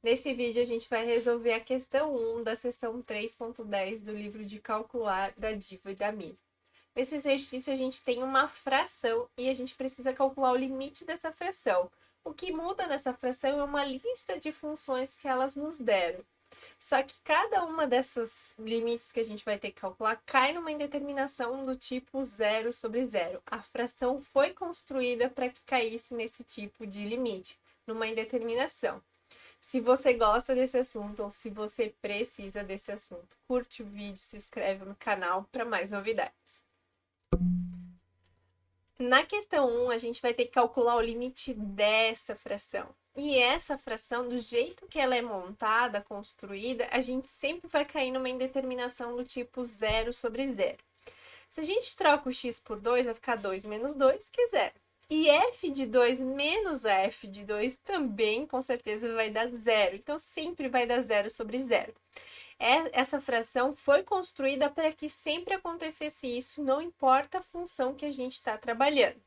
Nesse vídeo, a gente vai resolver a questão 1 da seção 3.10 do livro de calcular da Diva e da Mili. Nesse exercício, a gente tem uma fração e a gente precisa calcular o limite dessa fração. O que muda nessa fração é uma lista de funções que elas nos deram. Só que cada uma dessas limites que a gente vai ter que calcular cai numa indeterminação do tipo 0 sobre 0. A fração foi construída para que caísse nesse tipo de limite, numa indeterminação. Se você gosta desse assunto ou se você precisa desse assunto, curte o vídeo, se inscreve no canal para mais novidades. Na questão 1, a gente vai ter que calcular o limite dessa fração. E essa fração, do jeito que ela é montada, construída, a gente sempre vai cair numa indeterminação do tipo 0 sobre 0. Se a gente troca o x por 2, vai ficar 2 menos 2, que é 0. E f de 2 menos a f de 2 também, com certeza, vai dar 0. Então, sempre vai dar 0 sobre 0. Essa fração foi construída para que sempre acontecesse isso, não importa a função que a gente está trabalhando.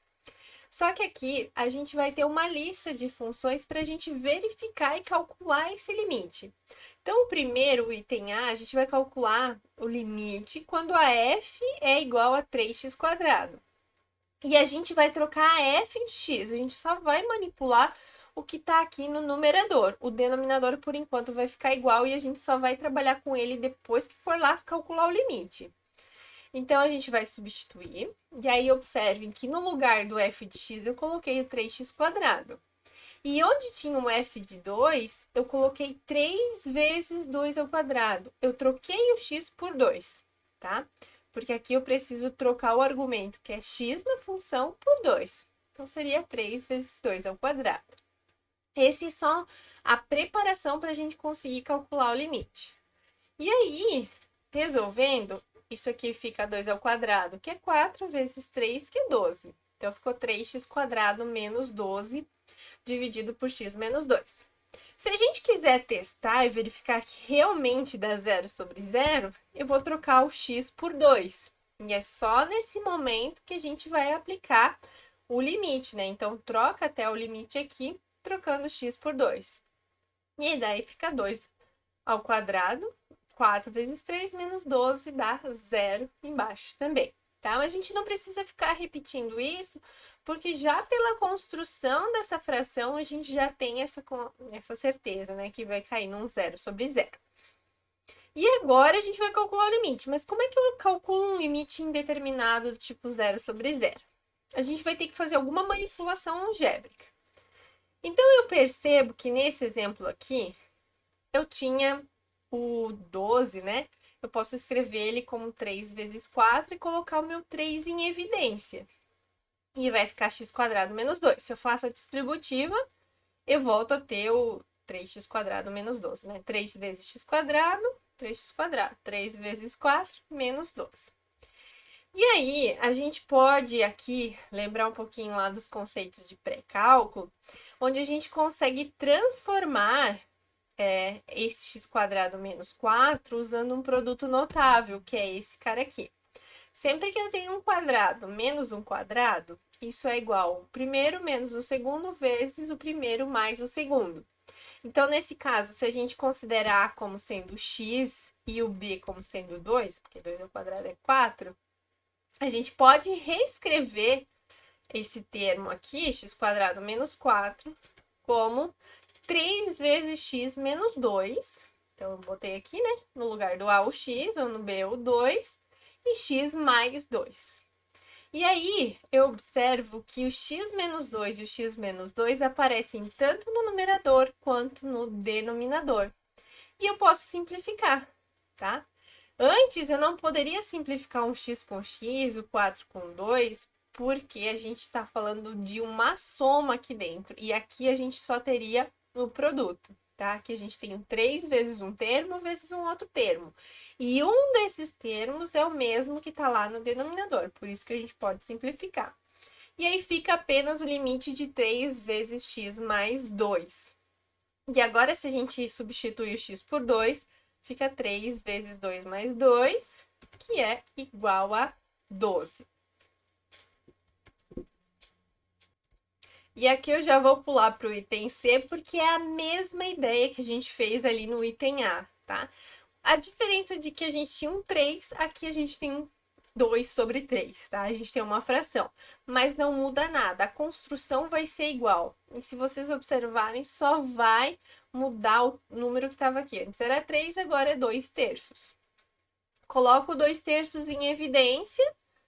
Só que aqui a gente vai ter uma lista de funções para a gente verificar e calcular esse limite. Então, o primeiro, o item A, a gente vai calcular o limite quando a f é igual a 3x². E a gente vai trocar a f em x, a gente só vai manipular o que está aqui no numerador. O denominador, por enquanto, vai ficar igual e a gente só vai trabalhar com ele depois que for lá calcular o limite. Então, a gente vai substituir. E aí, observem que no lugar do f de x, eu coloquei o 3x². E onde tinha um f de 2, eu coloquei 3 vezes 2 ao quadrado. Eu troquei o x por 2, tá? Porque aqui eu preciso trocar o argumento, que é x na função, por 2. Então, seria 3 vezes 2 ao quadrado. Esse é só a preparação para a gente conseguir calcular o limite. E aí, resolvendo, isso aqui fica 2 ao quadrado, que é 4 vezes 3, que é 12. Então, ficou 3x² menos 12, dividido por x menos 2. Se a gente quiser testar e verificar que realmente dá 0 sobre 0, eu vou trocar o x por 2. E é só nesse momento que a gente vai aplicar o limite, né? Então, troca até o limite aqui, trocando x por 2. E daí fica 2 ao quadrado, 4 vezes 3 menos 12 dá 0 embaixo também, tá? Mas a gente não precisa ficar repetindo isso, porque já pela construção dessa fração, a gente já tem essa certeza, né? Que vai cair num 0 sobre 0. E agora a gente vai calcular o limite. Mas como é que eu calculo um limite indeterminado do tipo 0 sobre 0? A gente vai ter que fazer alguma manipulação algébrica. Então, eu percebo que nesse exemplo aqui, eu tinha o 12, né? Eu posso escrever ele como 3 vezes 4 e colocar o meu 3 em evidência. E vai ficar x² menos 2. Se eu faço a distributiva, eu volto a ter o 3x² menos 12, né? 3 vezes x², 3x². 3 vezes 4, menos 12. E aí, a gente pode aqui lembrar um pouquinho lá dos conceitos de pré-cálculo, onde a gente consegue transformar esse x² menos 4 usando um produto notável, que é esse cara aqui. Sempre que eu tenho um quadrado menos um quadrado, isso é igual ao primeiro menos o segundo vezes o primeiro mais o segundo. Então, nesse caso, se a gente considerar A como sendo x e o b como sendo 2, porque 2 ao quadrado é 4, a gente pode reescrever esse termo aqui, x² menos 4, como 3 vezes x menos 2. Então, eu botei aqui, né? No lugar do A o x, ou no B o 2, e x mais 2. E aí, eu observo que o x menos 2 e o x menos 2 aparecem tanto no numerador quanto no denominador. E eu posso simplificar, tá? Antes, eu não poderia simplificar um x com x, o 4 com 2, porque a gente está falando de uma soma aqui dentro. E aqui a gente só teria o produto, tá? Aqui a gente tem 3 vezes um termo vezes um outro termo. E um desses termos é o mesmo que está lá no denominador, por isso que a gente pode simplificar. E aí fica apenas o limite de 3 vezes x mais 2. E agora, se a gente substitui o x por 2, fica 3 vezes 2 mais 2, que é igual a 12. E aqui eu já vou pular para o item C, porque é a mesma ideia que a gente fez ali no item A, tá? A diferença de que a gente tinha um 3, aqui a gente tem um 2 sobre 3, tá? A gente tem uma fração, mas não muda nada, a construção vai ser igual. E se vocês observarem, só vai mudar o número que estava aqui. Antes era 3, agora é 2 terços. Coloco 2 terços em evidência,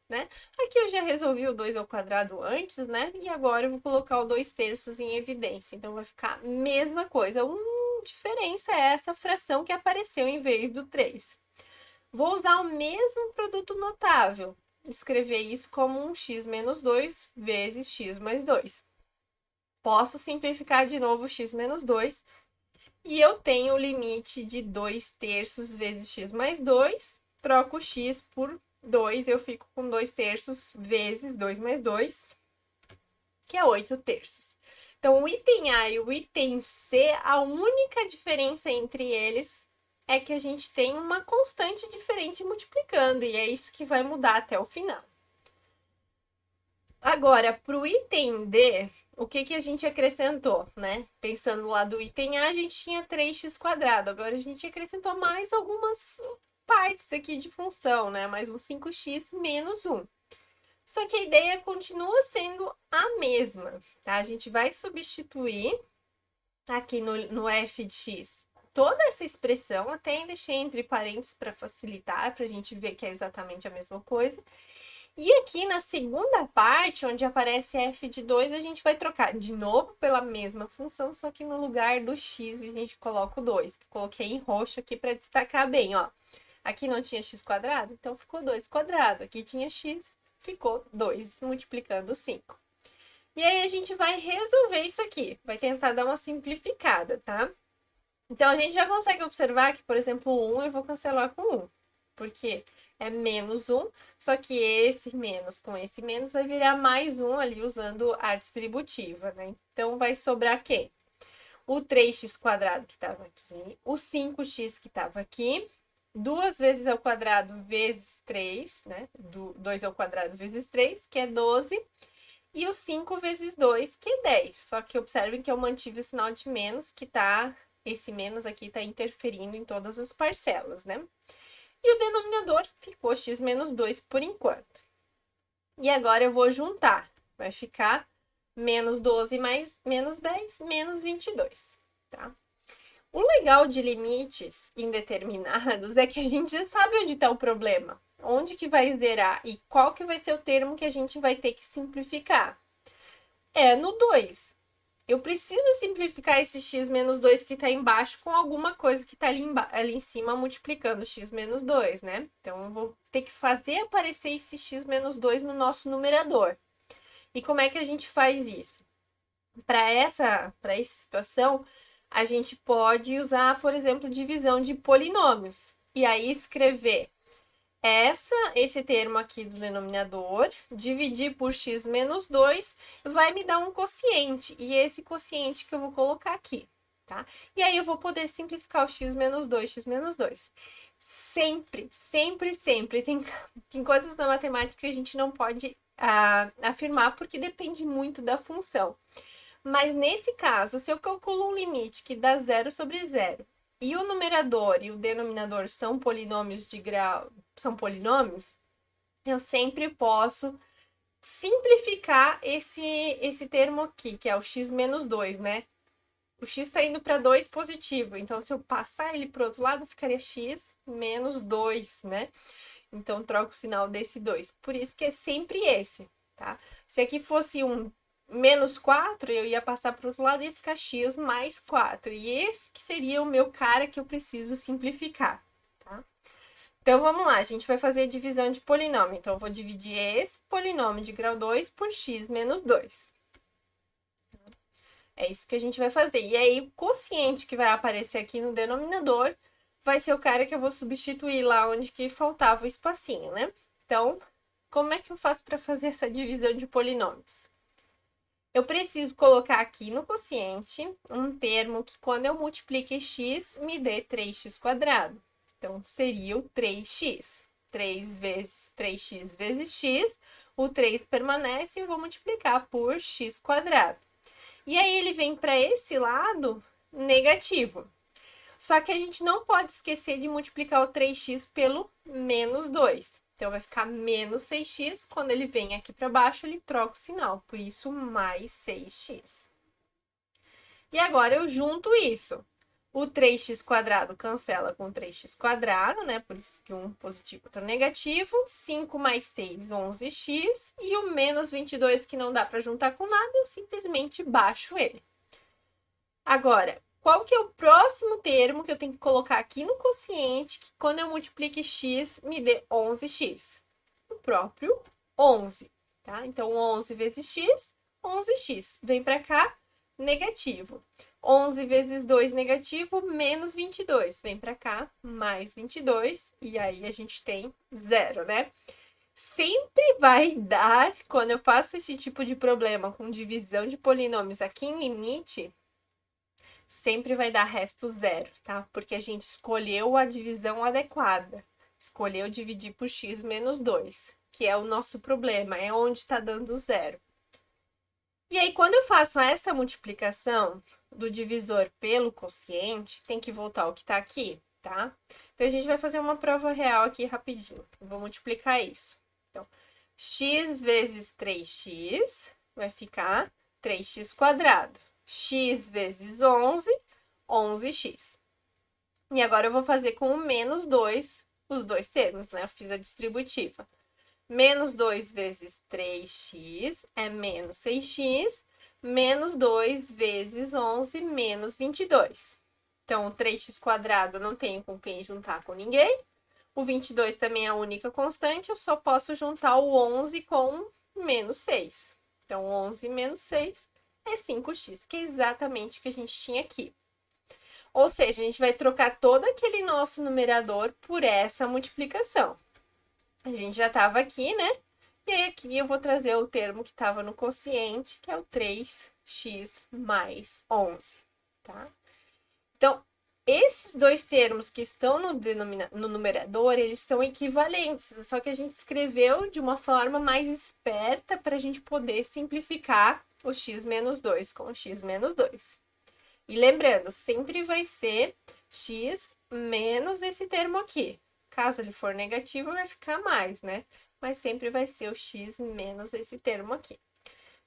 né? Aqui eu já resolvi o 2 ao quadrado antes, né? E agora eu vou colocar o 2 terços em evidência. Então, vai ficar a mesma coisa. Diferença é essa fração que apareceu em vez do 3. Vou usar o mesmo produto notável. Escrever isso como um x menos 2 vezes x mais 2. Posso simplificar de novo x menos 2. E eu tenho o limite de 2 terços vezes x mais 2. Troco x por 2, eu fico com 2 terços vezes 2 mais 2, que é 8 terços. Então, o item A e o item C, a única diferença entre eles é que a gente tem uma constante diferente multiplicando, e é isso que vai mudar até o final. Agora, para o item D, o que a gente acrescentou, né? Pensando lá do item A, a gente tinha 3x², agora a gente acrescentou mais algumas partes aqui de função, né? Mais um 5x menos 1. Só que a ideia continua sendo a mesma, tá? A gente vai substituir aqui no f de x toda essa expressão, até deixei entre parênteses para facilitar, para a gente ver que é exatamente a mesma coisa. E aqui na segunda parte, onde aparece f de 2, a gente vai trocar de novo pela mesma função, só que no lugar do x a gente coloca o 2, que coloquei em roxo aqui para destacar bem, ó. Aqui não tinha x², então ficou 2². Aqui tinha x, ficou 2, multiplicando 5. E aí a gente vai resolver isso aqui, vai tentar dar uma simplificada, tá? Então a gente já consegue observar que, por exemplo, o 1 eu vou cancelar com 1, porque é menos 1, só que esse menos com esse menos vai virar mais 1 ali usando a distributiva, né? Então vai sobrar quem? O 3x² que estava aqui, o 5x que estava aqui, 2 vezes ao quadrado vezes 3, né? 2 ao quadrado vezes 3, que é 12, e o 5 vezes 2, que é 10. Só que observem que eu mantive o sinal de menos, que tá, esse menos aqui tá interferindo em todas as parcelas, né? E o denominador ficou x menos 2 por enquanto. E agora eu vou juntar. Vai ficar menos 12 mais menos 10, menos 22, tá? O legal de limites indeterminados é que a gente já sabe onde está o problema, onde que vai zerar e qual que vai ser o termo que a gente vai ter que simplificar. É no 2. Eu preciso simplificar esse x menos 2 que está embaixo com alguma coisa que está ali em cima multiplicando x menos 2, né? Então, eu vou ter que fazer aparecer esse x menos 2 no nosso numerador. E como é que a gente faz isso? Para essa situação, a gente pode usar, por exemplo, divisão de polinômios. E aí escrever esse termo aqui do denominador, dividir por x menos 2, vai me dar um quociente. E esse quociente que eu vou colocar aqui, tá? E aí eu vou poder simplificar o x menos 2, x menos 2. Sempre, sempre, sempre. Tem coisas na matemática que a gente não pode afirmar porque depende muito da função. Mas nesse caso, se eu calculo um limite que dá 0 sobre 0, e o numerador e o denominador são polinômios de grau, são polinômios, eu sempre posso simplificar esse termo aqui, que é o x menos 2, né? O x está indo para 2 positivo, então se eu passar ele para o outro lado, ficaria x menos 2, né? Então, troco o sinal desse 2. Por isso que é sempre esse, tá? Se aqui fosse um menos 4, eu ia passar para o outro lado e ia ficar x mais 4. E esse que seria o meu cara que eu preciso simplificar, tá? Então, vamos lá, a gente vai fazer a divisão de polinômio. Então, eu vou dividir esse polinômio de grau 2 por x menos 2. É isso que a gente vai fazer. E aí, o quociente que vai aparecer aqui no denominador vai ser o cara que eu vou substituir lá onde que faltava o espacinho, né? Então, como é que eu faço para fazer essa divisão de polinômios? Eu preciso colocar aqui no quociente um termo que, quando eu multiplique x, me dê 3x². Então, seria o 3x. 3 vezes 3x vezes x, o 3 permanece e eu vou multiplicar por x². E aí ele vem para esse lado negativo. Só que a gente não pode esquecer de multiplicar o 3x pelo menos 2. Então, vai ficar menos 6x. Quando ele vem aqui para baixo, ele troca o sinal. Por isso, mais 6x. E agora eu junto isso. O 3x² cancela com 3x², né? Por isso que um positivo e outro negativo. 5 mais 6, 11x. E o menos 22, que não dá para juntar com nada, eu simplesmente baixo ele. Agora, qual que é o próximo termo que eu tenho que colocar aqui no quociente, que quando eu multiplique x, me dê 11x? O próprio 11, tá? Então, 11 vezes x, 11x. Vem para cá, negativo. 11 vezes 2, negativo, menos 22. Vem para cá, mais 22. E aí, a gente tem 0, né? Sempre vai dar, quando eu faço esse tipo de problema com divisão de polinômios aqui em limite, sempre vai dar resto 0, tá? Porque a gente escolheu a divisão adequada. Escolheu dividir por x menos 2, que é o nosso problema, é onde está dando 0. E aí, quando eu faço essa multiplicação do divisor pelo quociente, tem que voltar ao que está aqui, tá? Então, a gente vai fazer uma prova real aqui rapidinho. Vou multiplicar isso. Então, x vezes 3x vai ficar 3x². X vezes 11, 11x. E agora eu vou fazer com o menos 2, os dois termos, né? Eu fiz a distributiva. Menos 2 vezes 3x é menos 6x, menos 2 vezes 11, menos 22. Então, o 3x² não tenho com quem juntar com ninguém. O 22 também é a única constante, eu só posso juntar o 11 com menos 6. Então, 11 menos 6 é 5x, que é exatamente o que a gente tinha aqui. Ou seja, a gente vai trocar todo aquele nosso numerador por essa multiplicação. A gente já estava aqui, né? E aí aqui eu vou trazer o termo que estava no quociente, que é o 3x mais 11, tá? Então, esses dois termos que estão no numerador, eles são equivalentes, só que a gente escreveu de uma forma mais esperta para a gente poder simplificar o x menos 2 com o x menos 2. E lembrando, sempre vai ser x menos esse termo aqui. Caso ele for negativo, vai ficar mais, né? Mas sempre vai ser o x menos esse termo aqui.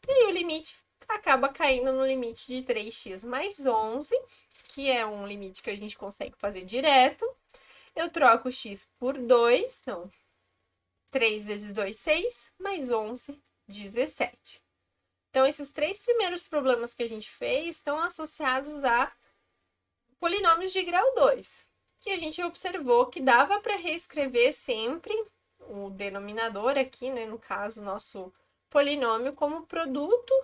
E aí o limite acaba caindo no limite de 3x mais 11, que é um limite que a gente consegue fazer direto. Eu troco o x por 2, então 3 vezes 2, 6, mais 11, 17. Então, esses três primeiros problemas que a gente fez estão associados a polinômios de grau 2, que a gente observou que dava para reescrever sempre o denominador aqui, né, no caso, nosso polinômio, como produto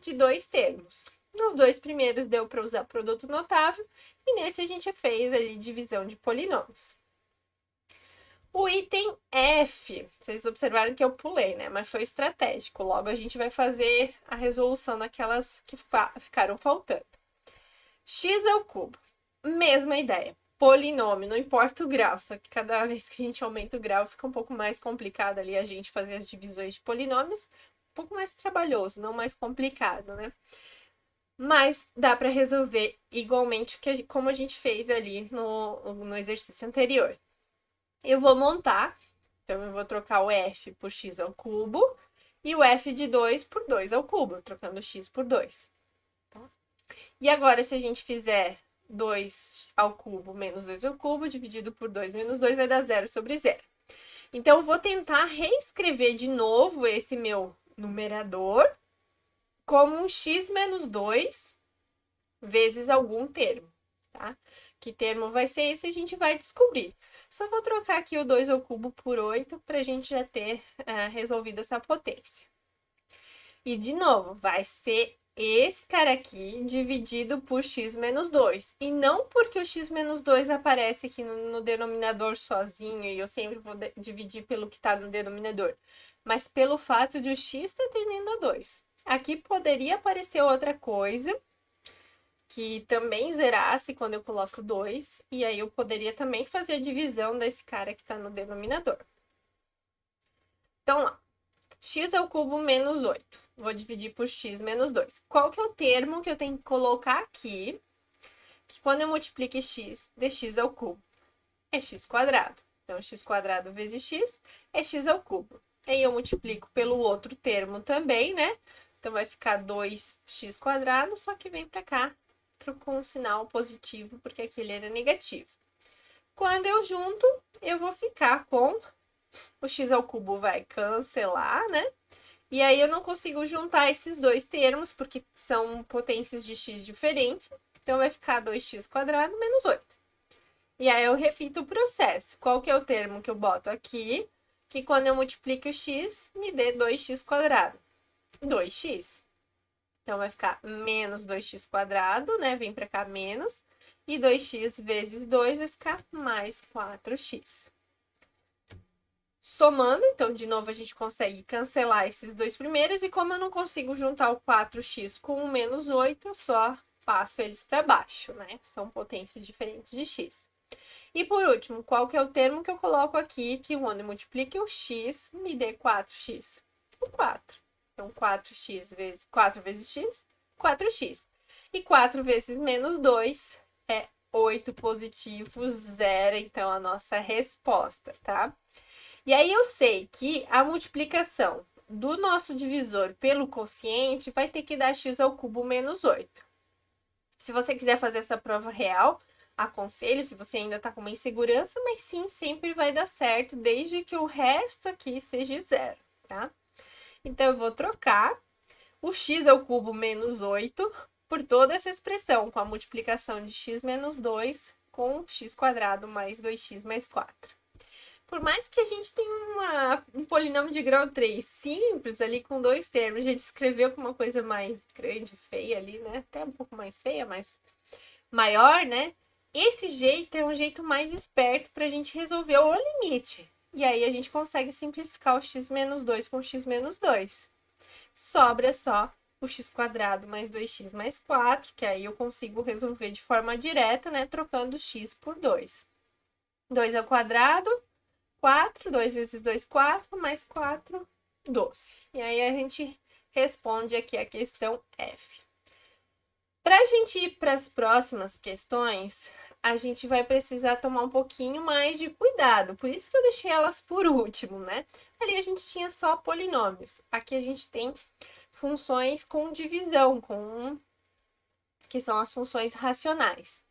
de dois termos. Nos dois primeiros deu para usar produto notável, e nesse a gente fez ali divisão de polinômios. O item F, vocês observaram que eu pulei, né? Mas foi estratégico. Logo a gente vai fazer a resolução daquelas que ficaram faltando. X ao cubo, mesma ideia. Polinômio, não importa o grau, só que cada vez que a gente aumenta o grau fica um pouco mais complicado ali a gente fazer as divisões de polinômios. Um pouco mais trabalhoso, não mais complicado, né? Mas dá para resolver igualmente como a gente fez ali no exercício anterior. Eu vou montar, então eu vou trocar o f por x ao cubo e o f de 2 por 2 ao cubo, trocando x por 2. Tá? E agora, se a gente fizer 2 ao cubo menos 2 ao cubo, dividido por 2 menos 2, vai dar 0 sobre 0. Então, eu vou tentar reescrever de novo esse meu numerador como um x menos 2 vezes algum termo, tá? Que termo vai ser esse, a gente vai descobrir. Só vou trocar aqui o 2 ao cubo por 8 para a gente já ter resolvido essa potência. E, de novo, vai ser esse cara aqui dividido por x menos 2. E não porque o x menos 2 aparece aqui no denominador sozinho e eu sempre vou dividir pelo que está no denominador, mas pelo fato de o x estar tendendo a 2. Aqui poderia aparecer outra coisa que também zerasse quando eu coloco 2, e aí eu poderia também fazer a divisão desse cara que está no denominador. Então, lá, x ao cubo menos 8. vou dividir por x menos 2. Qual que é o termo que eu tenho que colocar aqui? Que quando eu multiplico x, dx ao cubo é x quadrado. Então, x quadrado vezes x é x ao cubo. Aí eu multiplico pelo outro termo também, né? Então, vai ficar 2x quadrado, só que vem pra cá com um sinal positivo, porque aquele era negativo. Quando eu junto, eu vou ficar com o x ao cubo vai cancelar, né? E aí eu não consigo juntar esses dois termos, porque são potências de x diferentes. Então, vai ficar 2x quadrado menos 8. E aí eu repito o processo. Qual que é o termo que eu boto aqui? Que quando eu multiplico o x, me dê 2x quadrado. 2x. Então, vai ficar menos 2x quadrado, né? Vem pra cá menos. E 2x vezes 2 vai ficar mais 4x. Somando, então, de novo, a gente consegue cancelar esses dois primeiros. E como eu não consigo juntar o 4x com o menos 8, eu só passo eles para baixo, né? São potências diferentes de x. E por último, qual que é o termo que eu coloco aqui, que quando eu multiplique o x, me dê 4x? O 4. Então, 4 vezes x, 4x. E 4 vezes menos 2 é 8 positivo, 0. Então, a nossa resposta, tá? E aí eu sei que a multiplicação do nosso divisor pelo quociente vai ter que dar x ao cubo menos 8. Se você quiser fazer essa prova real, aconselho, se você ainda tá com uma insegurança, mas sim, sempre vai dar certo, desde que o resto aqui seja zero, tá? Então, eu vou trocar o x ao cubo menos 8 por toda essa expressão, com a multiplicação de x menos 2 com x quadrado mais 2x mais 4. Por mais que a gente tenha um polinômio de grau 3 simples ali com dois termos, a gente escreveu com uma coisa mais grande, feia ali, né? Até um pouco mais feia, mas maior, né? Esse jeito é um jeito mais esperto para a gente resolver o limite. E aí a gente consegue simplificar o x menos 2 com o x menos 2. Sobra só o x quadrado mais 2x mais 4, que aí eu consigo resolver de forma direta, né? Trocando x por 2. 2 ao quadrado, 4, 2 vezes 2, 4, mais 4, 12. E aí a gente responde aqui a questão F. Para a gente ir para as próximas questões, a gente vai precisar tomar um pouquinho mais de cuidado. Por isso que eu deixei elas por último, né? Ali a gente tinha só polinômios. Aqui a gente tem funções com divisão, que são as funções racionais.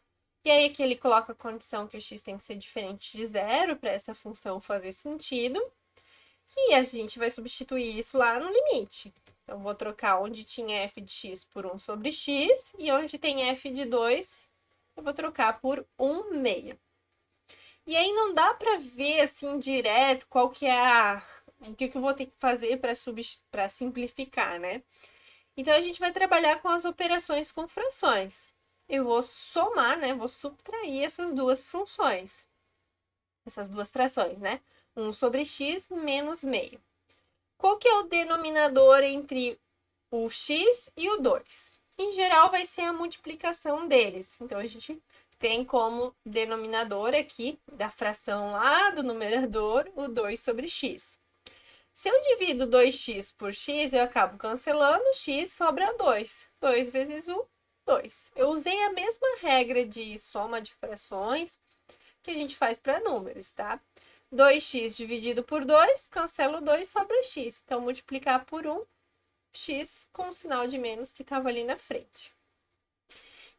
E aí aqui ele coloca a condição que o x tem que ser diferente de zero para essa função fazer sentido. E a gente vai substituir isso lá no limite. Então, vou trocar onde tinha f de x por 1 sobre x, e onde tem f de 2, eu vou trocar por 1 meia. E aí não dá para ver assim direto qual que é o que eu vou ter que fazer para simplificar, né? Então, a gente vai trabalhar com as operações com frações. Eu vou somar, né? Vou subtrair essas duas funções. Essas duas frações, né? 1 sobre x menos meio. Qual que é o denominador entre o x e o 2? Em geral, vai ser a multiplicação deles. Então, a gente tem como denominador aqui, da fração lá do numerador, o 2 sobre x. Se eu divido 2x por x, eu acabo cancelando, x sobra 2. 2 vezes o 2. Eu usei a mesma regra de soma de frações que a gente faz para números, tá? 2x dividido por 2, cancelo 2, sobra x. Então, multiplicar por 1, x com o sinal de menos que estava ali na frente.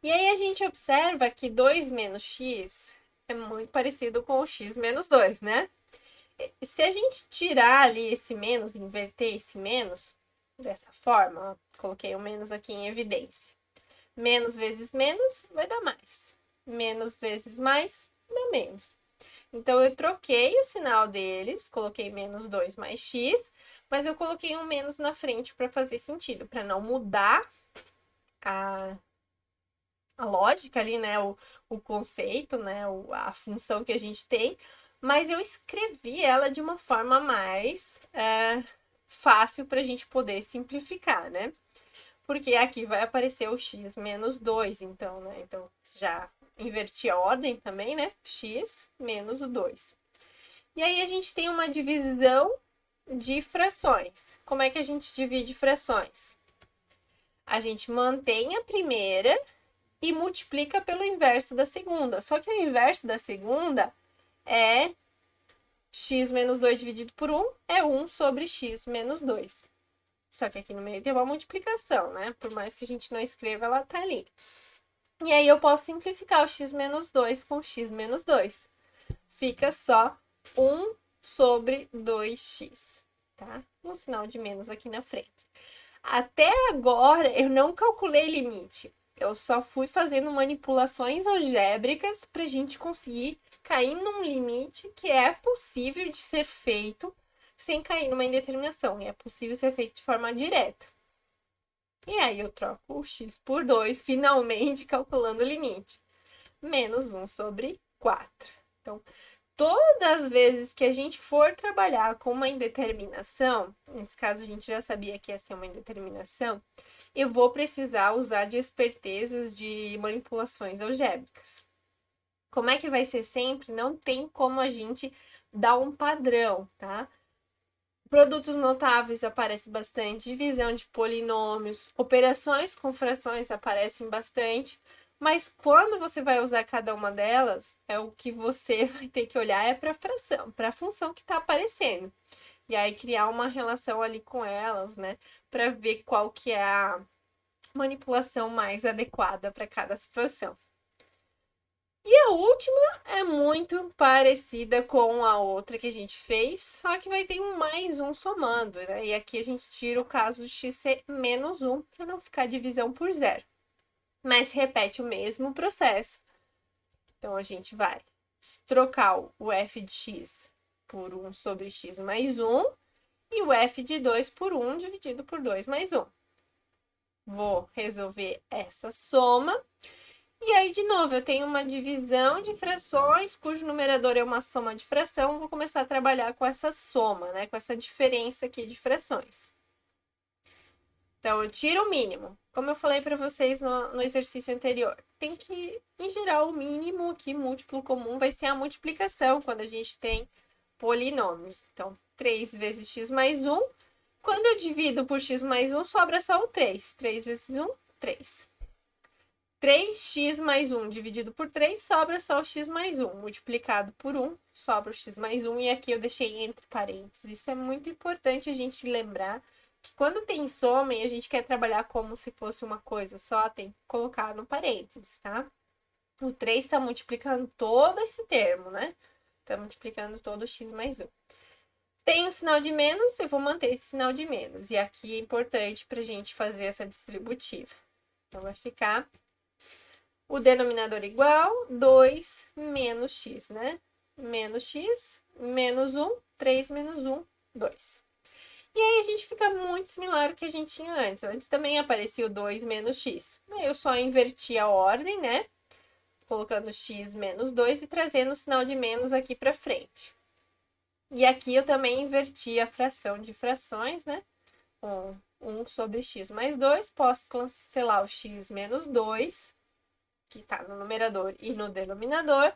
E aí, a gente observa que 2 menos x é muito parecido com o x menos 2, né? Se a gente tirar ali esse menos, inverter esse menos, dessa forma, ó, coloquei o menos aqui em evidência. Menos vezes menos vai dar mais. Menos vezes mais vai dar menos. Então, eu troquei o sinal deles, coloquei menos 2 mais x, mas eu coloquei um menos na frente para fazer sentido, para não mudar a lógica ali, né? O conceito, né? A função que a gente tem, mas eu escrevi ela de uma forma mais fácil para a gente poder simplificar, né? Porque aqui vai aparecer o x menos 2, então, né? Então, já inverti a ordem também, né? X menos o 2. E aí, a gente tem uma divisão de frações. Como é que a gente divide frações? A gente mantém a primeira e multiplica pelo inverso da segunda. Só que o inverso da segunda é x menos 2 dividido por 1 é 1 sobre x menos 2. Só que aqui no meio tem uma multiplicação, né? Por mais que a gente não escreva, ela tá ali. E aí eu posso simplificar o x menos 2 com x menos 2. Fica só 1 sobre 2x, tá? Um sinal de menos aqui na frente. Até agora eu não calculei limite. Eu só fui fazendo manipulações algébricas para a gente conseguir cair num limite que é possível de ser feito sem cair numa indeterminação. E é possível ser feito de forma direta. E aí eu troco o x por 2, finalmente calculando o limite. Menos 1 sobre 4. Então, todas as vezes que a gente for trabalhar com uma indeterminação, nesse caso a gente já sabia que ia ser uma indeterminação, eu vou precisar usar de espertezas de manipulações algébricas. Como é que vai ser sempre? Não tem como a gente dar um padrão, tá? Produtos notáveis aparece bastante, divisão de polinômios, operações com frações aparecem bastante, mas quando você vai usar cada uma delas, é o que você vai ter que olhar é para a fração, para a função que está aparecendo. E aí criar uma relação ali com elas, né, para ver qual que é a manipulação mais adequada para cada situação. E a última é muito parecida com a outra que a gente fez, só que vai ter um mais um somando, né? E aqui a gente tira o caso de x ser menos 1 para não ficar divisão por zero. Mas repete o mesmo processo. Então a gente vai trocar o f de x por 1 sobre x mais 1 e o f de 2 por 1 dividido por 2 mais 1. Vou resolver essa soma. E aí, de novo, eu tenho uma divisão de frações, cujo numerador é uma soma de fração. Vou começar a trabalhar com essa soma, né? Com essa diferença aqui de frações. Então, eu tiro o mínimo. Como eu falei para vocês no exercício anterior, tem que, em geral, o mínimo aqui, múltiplo comum, vai ser a multiplicação, quando a gente tem polinômios. Então, 3 vezes x mais 1. Quando eu divido por x mais 1, sobra só o 3. 3 vezes 1, 3. 3x mais 1 dividido por 3, sobra só o x mais 1. Multiplicado por 1, sobra o x mais 1. E aqui eu deixei entre parênteses. Isso é muito importante a gente lembrar que quando tem soma e a gente quer trabalhar como se fosse uma coisa só, tem que colocar no parênteses, tá? O 3 está multiplicando todo esse termo, né? Está multiplicando todo o x mais 1. Tem o sinal de menos, eu vou manter esse sinal de menos. E aqui é importante para a gente fazer essa distributiva. Então, vai ficar o denominador igual 2 menos x, né? Menos x, menos 1, 3 menos 1, 2. E aí a gente fica muito similar ao que a gente tinha antes. Antes também aparecia o 2 menos x. Eu só inverti a ordem, né? Colocando x menos 2 e trazendo o sinal de menos aqui para frente. E aqui eu também inverti a fração de frações, né? 1 sobre x mais 2. Posso cancelar o x menos 2, que está no numerador e no denominador,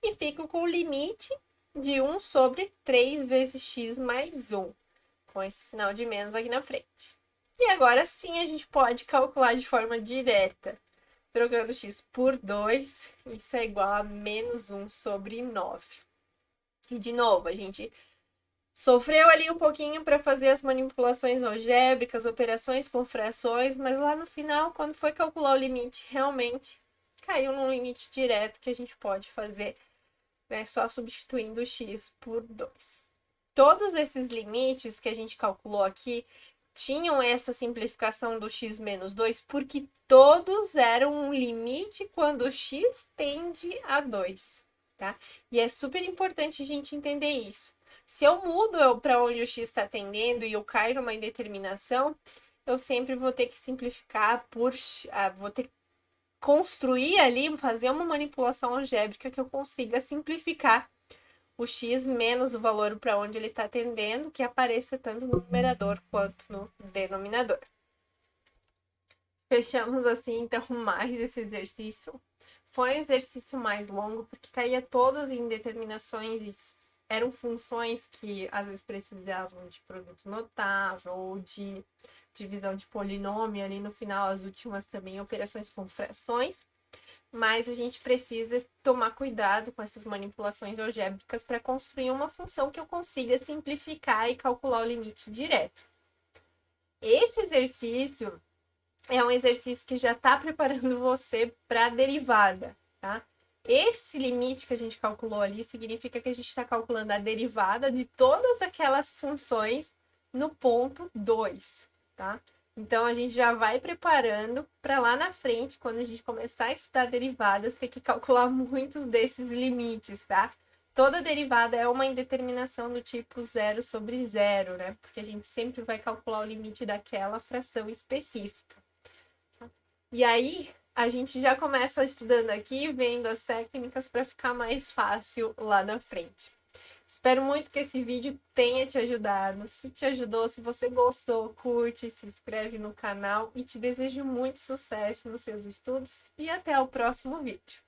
e fico com o limite de 1 sobre 3 vezes x mais 1, com esse sinal de menos aqui na frente. E agora sim a gente pode calcular de forma direta. Trocando x por 2, isso é igual a menos 1 sobre 9. E de novo, a gente sofreu ali um pouquinho para fazer as manipulações algébricas, operações com frações, mas lá no final, quando foi calcular o limite, realmente caiu num limite direto que a gente pode fazer, né, só substituindo o x por 2. Todos esses limites que a gente calculou aqui tinham essa simplificação do x menos 2 porque todos eram um limite quando x tende a 2, tá? E é super importante a gente entender isso. Se eu mudo para onde o x está tendendo e eu caio numa indeterminação, eu sempre vou ter que simplificar vou ter que construir ali, fazer uma manipulação algébrica que eu consiga simplificar o x menos o valor para onde ele está tendendo, que apareça tanto no numerador quanto no denominador. Fechamos assim, então, mais esse exercício. Foi um exercício mais longo, porque caía todas em determinações eram funções que às vezes precisavam de produto notável ou de divisão de polinômio ali no final, as últimas também operações com frações, mas a gente precisa tomar cuidado com essas manipulações algébricas para construir uma função que eu consiga simplificar e calcular o limite direto. Esse exercício é um exercício que já está preparando você para a derivada, tá? Esse limite que a gente calculou ali significa que a gente está calculando a derivada de todas aquelas funções no ponto 2, tá? Então, a gente já vai preparando para lá na frente, quando a gente começar a estudar derivadas, ter que calcular muitos desses limites, tá? Toda derivada é uma indeterminação do tipo 0 sobre 0, né? Porque a gente sempre vai calcular o limite daquela fração específica. E aí, a gente já começa estudando aqui, vendo as técnicas para ficar mais fácil lá na frente. Espero muito que esse vídeo tenha te ajudado. Se te ajudou, se você gostou, curte, se inscreve no canal e te desejo muito sucesso nos seus estudos e até o próximo vídeo.